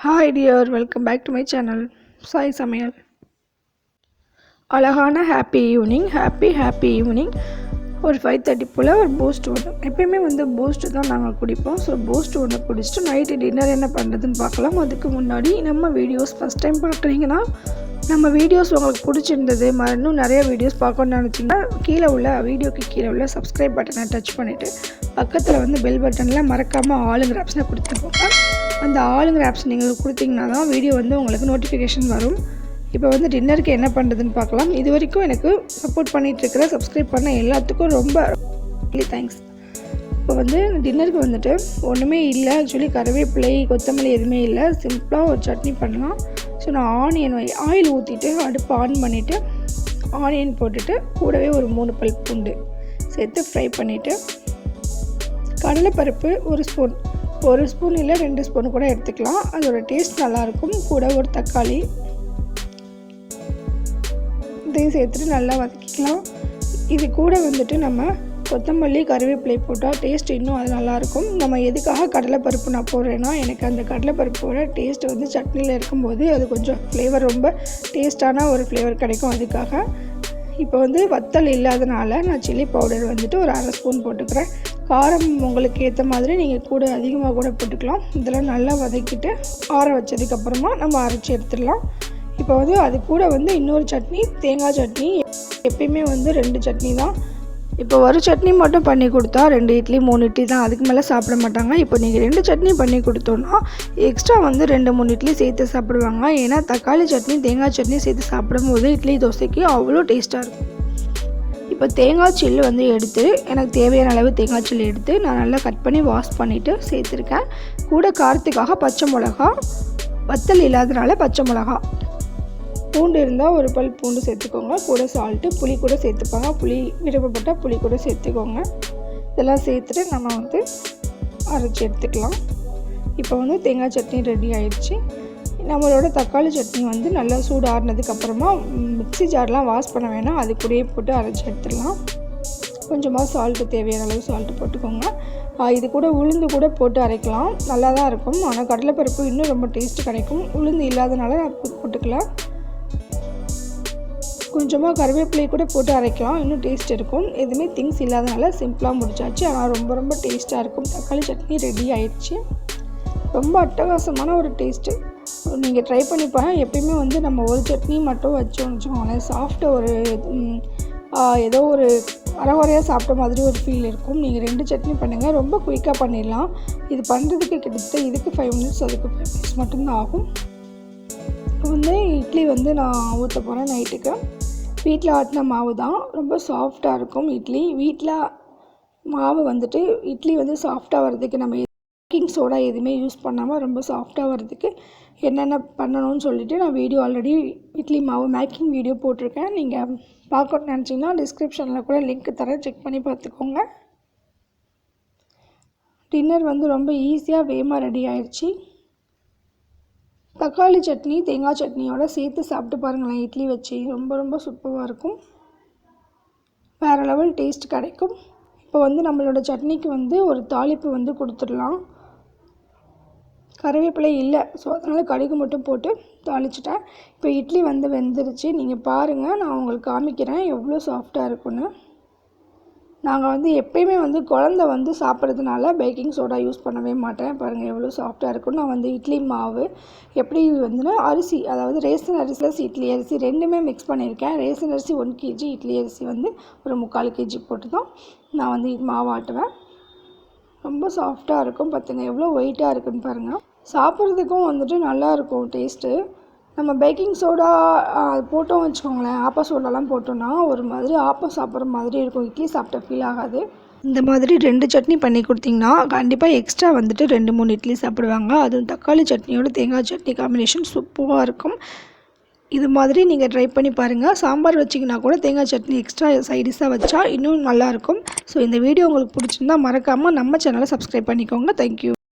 Hi dear, welcome back to my channel. Sai samayal. அழகான happy evening ஒரு 5:30 போல் ஒரு boost ஒன்று எப்பயுமே பூஸ்ட்டு தான் நாங்கள் குடிப்போம். ஸோ பூஸ்ட் ஒன்று குடிச்சிட்டு நைட்டு டின்னர் என்ன பண்ணுறதுன்னு பார்க்கலாம். அதுக்கு முன்னாடி நம்ம வீடியோஸ் ஃபஸ்ட் டைம் பார்க்குறீங்கன்னா நம்ம வீடியோஸ் உங்களுக்கு பிடிச்சிருந்தது இன்னும் நிறைய வீடியோஸ் பார்க்கணுன்னு நினச்சிங்கன்னா வீடியோக்கு கீழே உள்ள சப்ஸ்கிரைப் பட்டனை டச் பண்ணிவிட்டு பக்கத்தில் பெல் பட்டனில் மறக்காமல் ஆளுங்கிற ஆப்ஷனை கொடுத்துருப்போங்க. அந்த ஆளுங்கிற ஆப்ஷன் நீங்கள் கொடுத்தீங்கன்னா தான் வீடியோ உங்களுக்கு நோட்டிஃபிகேஷன் வரும். இப்போ டின்னருக்கு என்ன பண்ணுறதுன்னு பார்க்கலாம். இது வரைக்கும் எனக்கு சப்போர்ட் பண்ணிகிட்ருக்கிற சப்ஸ்கிரைப் பண்ண எல்லாத்துக்கும் ரொம்ப தேங்க்ஸ். இப்போ டின்னருக்கு ஒன்றுமே இல்லை. ஆக்சுவலி கருவேப்பிலை கொத்தமல்லி எதுவுமே இல்லை. சிம்பிளாக ஒரு சட்னி பண்ணலாம். ஸோ நான் ஆயில் ஊற்றிட்டு அடுப்பு ஆன் பண்ணிவிட்டு ஆனியன் போட்டுட்டு கூடவே ஒரு 3 பல் பூண்டு சேர்த்து ஃப்ரை பண்ணிவிட்டு கடலைப்பருப்பு ஒரு ஸ்பூன் இல்லை 2 ஸ்பூன் கூட எடுத்துக்கலாம். அதோட டேஸ்ட் நல்லாயிருக்கும். கூட ஒரு தக்காளி இதையும் சேர்த்துட்டு நல்லா வதக்கிக்கலாம். இது கூட நம்ம கொத்தமல்லி கருவேப்பிலை போட்டால் டேஸ்ட் இன்னும் அது நல்லாயிருக்கும். நம்ம எதுக்காக கடலைப்பருப்பு நான் போடுறேன்னா எனக்கு அந்த கடலைப்பருப்போட டேஸ்ட் சட்னியில் இருக்கும்போது அது கொஞ்சம் ஃப்ளேவர் ரொம்ப டேஸ்ட்டான ஒரு ஃப்ளேவர் கிடைக்கும். அதுக்காக இப்போ வத்தல் இல்லாதனால நான் சில்லி பவுடர் ஒரு 1/2 ஸ்பூன் போட்டுக்கிறேன். காரம் உங்களுக்கு ஏற்ற மாதிரி நீங்கள் கூட அதிகமாக கூட போட்டுக்கலாம். இதெல்லாம் நல்லா வதக்கிட்டு ஆற வச்சதுக்கப்புறமா நம்ம அரைச்சி எடுத்துடலாம். இப்போ அது கூட இன்னொரு சட்னி, தேங்காய் சட்னி. எப்பயுமே 2 சட்னி தான். இப்போ ஒரு சட்னி மட்டும் பண்ணி கொடுத்தா 2 இட்லி 3 இட்லி தான், அதுக்கு மேலே சாப்பிட மாட்டாங்க. இப்போ நீங்கள் 2 சட்னி பண்ணி கொடுத்தோன்னா எக்ஸ்ட்ரா 2-3 இட்லி சேர்த்து சாப்பிடுவாங்க. ஏன்னா தக்காளி சட்னி தேங்காய் சட்னி சேர்த்து சாப்பிடும்போது இட்லி தோசைக்கு அவ்வளோ டேஸ்ட்டாக இருக்கும். இப்போ தேங்காய் சில்லு எடுத்து எனக்கு தேவையான அளவு தேங்காய் சில்லு எடுத்து நான் நல்லா கட் பண்ணி வாஷ் பண்ணிவிட்டு சேர்த்துருக்கேன். கூட காரத்துக்காக பச்சை மிளகா, வத்தல் இல்லாதனால பச்சை மிளகா, பூண்டு இருந்தால் ஒரு பல் பூண்டு சேர்த்துக்கோங்க. கூட சால்ட்டு, புளி கூட சேர்த்துப்பாங்க. புளி விருப்பப்பட்டால் புளி கூட சேர்த்துக்கோங்க. இதெல்லாம் சேர்த்துட்டு நம்ம அரைச்சி எடுத்துக்கலாம். இப்போ தேங்காய் சட்னி ரெடி ஆயிடுச்சு. நம்மளோட தக்காளி சட்னி நல்லா சூடு ஆறினதுக்கப்புறமா மிக்ஸி ஜார்லாம் வாஷ் பண்ண வேணாம், அது கூடயே போட்டு அரைச்சி எடுத்துடலாம். கொஞ்சமாக சால்ட்டு தேவையான அளவு சால்ட்டு போட்டுக்கோங்க. இது கூட உளுந்து கூட போட்டு அரைக்கலாம், நல்லா தான் இருக்கும். ஆனால் கடலைப்பருப்பு இன்னும் ரொம்ப டேஸ்ட்டு கிடைக்கும். உளுந்து இல்லாதனால நான் போட்டுக்கலாம். கொஞ்சமாக கருவேப்பிலை கூட போட்டு அரைக்கலாம், இன்னும் டேஸ்ட் இருக்கும். எதுவுமே திங்ஸ் இல்லாதனால சிம்பிளாக முடிச்சாச்சு. ஆனால் ரொம்ப ரொம்ப டேஸ்ட்டாக இருக்கும். தக்காளி சட்னி ரெடி ஆயிடுச்சு. ரொம்ப அட்டகாசமான ஒரு டேஸ்ட்டு. நீங்கள் ட்ரை பண்ணி பாருங்கள். எப்பயுமே நம்ம ஒரு சட்னி மட்டும் வச்சோம்னு வச்சுக்கோங்களேன், சாஃப்டாக ஒரு ஏதோ ஒரு அரைகுறையாக சாப்பிட்ட மாதிரி ஒரு ஃபீல் இருக்கும். நீங்கள் 2 சட்னி பண்ணுங்கள், ரொம்ப குயிக்காக பண்ணிடலாம். இது பண்ணுறதுக்கு கிட்டத்தட்ட இதுக்கு 5 மினிட்ஸ், அதுக்கு 5 மினிட்ஸ் மட்டும்தான் ஆகும். இப்போ இட்லி நான் ஊற்ற போகிறேன் நைட்டுக்கு. வீட்டில் ஆட்டின மாவு தான், ரொம்ப சாஃப்டாக இருக்கும் இட்லி. வீட்டில் மாவு இட்லி சாஃப்டாக வர்றதுக்கு நம்ம பேக்கிங் சோடா எதுவுமே யூஸ் பண்ணாமல் ரொம்ப சாஃப்டாக வர்றதுக்கு என்னென்ன பண்ணணும்னு சொல்லிவிட்டு நான் வீடியோ ஆல்ரெடி இட்லி மாவு மேக்கிங் வீடியோ போட்டிருக்கேன். நீங்கள் பார்க்கணுன்னு நினச்சிங்கன்னா டிஸ்கிரிப்ஷனில் கூட லிங்க் தரேன், செக் பண்ணி பார்த்துக்கோங்க. டின்னர் ரொம்ப ஈஸியாக வேகமாக ரெடி ஆயிடுச்சு. தக்காளி சட்னி தேங்காய் சட்னியோட சேர்த்து சாப்பிட்டு பாருங்களேன், இட்லி வச்சு ரொம்ப ரொம்ப சூப்பராக இருக்கும். வேறு லெவல் டேஸ்ட் கிடைக்கும். இப்போ நம்மளோட சட்னிக்கு ஒரு தாளிப்பு கொடுத்துடலாம். கருவேப்பிலை இல்லை, ஸோ அதனால் கடுகு மட்டும் போட்டு தாளிச்சிட்டேன். இப்போ இட்லி வெந்துருச்சு. நீங்கள் பாருங்கள், நான் உங்களுக்கு காமிக்கிறேன் எவ்வளோ சாஃப்டாக இருக்குன்னு. நாங்கள் எப்பயுமே குழந்த சாப்பிட்றதுனால பேக்கிங் சோடா யூஸ் பண்ணவே மாட்டேன். பாருங்கள் எவ்வளோ சாஃப்டாக இருக்குன்னு. நான் இட்லி மாவு எப்படி அரிசி, அதாவது ரேஷன் அரிசி ப்ளஸ் இட்லி அரிசி ரெண்டுமே மிக்ஸ் பண்ணியிருக்கேன். ரேஷன் அரிசி 1 kg, இட்லி அரிசி ஒரு 3/4 kg போட்டு தான் நான் மாவு ஆட்டுவேன். ரொம்ப சாஃப்டாக இருக்கும். பார்த்துங்க எவ்வளோ வெயிட்டாக இருக்குன்னு பாருங்கள். சாப்பிட்றதுக்கும் நல்லாயிருக்கும் டேஸ்ட்டு. நம்ம பேக்கிங் சோடா போட்டோம் வச்சுக்கோங்களேன், ஆப்ப சோடாலாம் போட்டோன்னா ஒரு மாதிரி ஆப்பம் சாப்பிட்ற மாதிரி இருக்கும், இட்லி சாப்பிட்ட ஃபீல் ஆகாது. இந்த மாதிரி 2 சட்னி பண்ணி கொடுத்தீங்கன்னா கண்டிப்பாக எக்ஸ்ட்ரா 2-3 இட்லி சாப்பிடுவாங்க. அதுவும் தக்காளி சட்னியோட தேங்காய் சட்னி காம்பினேஷன் சூப்பராக இருக்கும். இது மாதிரி நீங்கள் ட்ரை பண்ணி பாருங்கள். சாம்பார் வச்சிங்கன்னா கூட தேங்காய் சட்னி எக்ஸ்ட்ரா சைடிஷாக வச்சா இன்னும் நல்லாயிருக்கும். ஸோ இந்த வீடியோ உங்களுக்கு பிடிச்சிருந்தா மறக்காமல் நம்ம சேனலை சப்ஸ்கிரைப் பண்ணிக்கோங்க. தேங்க்யூ.